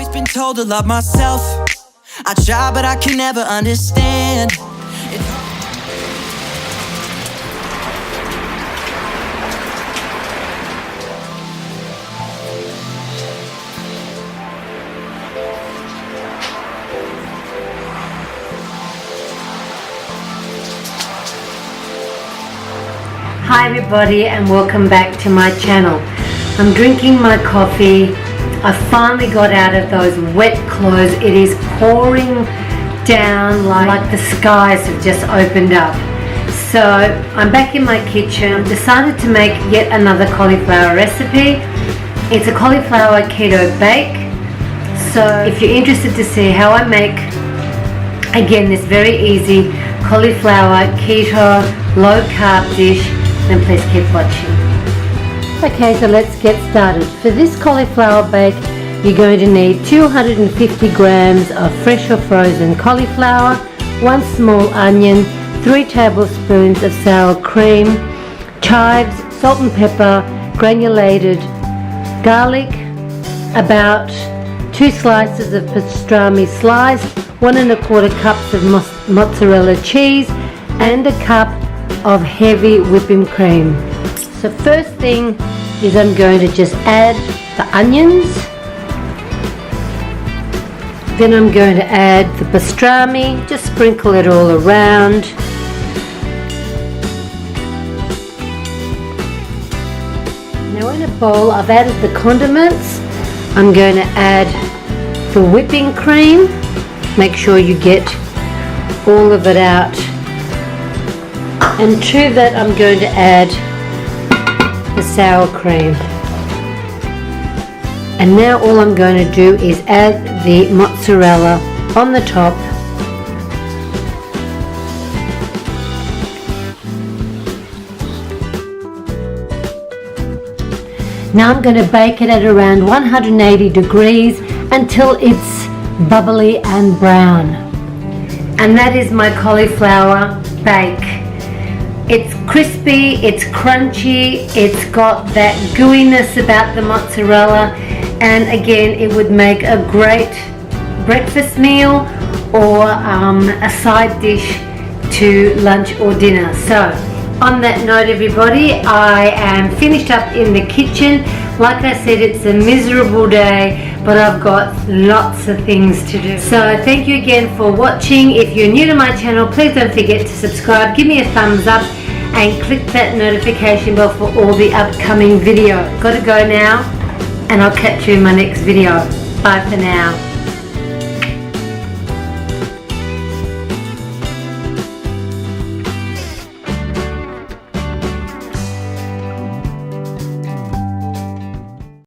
always been told to love myself. I try, but I can never understand. Hi everybody, and welcome back to my channel. I'm drinking my coffee. I finally got out of those wet clothes. It is pouring down like the skies have just opened up. So I'm back in my kitchen. I've decided to make yet another cauliflower recipe. It's a cauliflower keto bake. So if you're interested to see how I make, again, this very easy cauliflower keto low carb dish, then please keep watching. Okay, so let's get started. For this cauliflower bake, you're going to need 250 grams of fresh or frozen cauliflower, 1 small onion, 3 tablespoons of sour cream, chives, salt and pepper, granulated garlic, about 2 slices of pastrami sliced, 1 1/4 cups of mozzarella cheese, and a cup of heavy whipping cream. So first thing is I'm going to just add the onions, then I'm going to add the pastrami, just sprinkle it all around. Now in a bowl I've added the condiments. I'm going to add the whipping cream. Make sure you get all of it out. And to that I'm going to add the sour cream. And now all I'm going to do is add the mozzarella on the top. Now I'm going to bake it at around 180 degrees until it's bubbly and brown. And that is my cauliflower bake. It's crispy, it's crunchy, it's got that gooiness about the mozzarella, and again it would make a great breakfast meal or a side dish to lunch or dinner. So on that note everybody, I am finished up in the kitchen. Like I said, it's a miserable day, but I've got lots of things to do. So thank you again for watching. If you're new to my channel, please don't forget to subscribe, give me a thumbs up, and click that notification bell for all the upcoming videos. Gotta go now, and I'll catch you in my next video. Bye for now.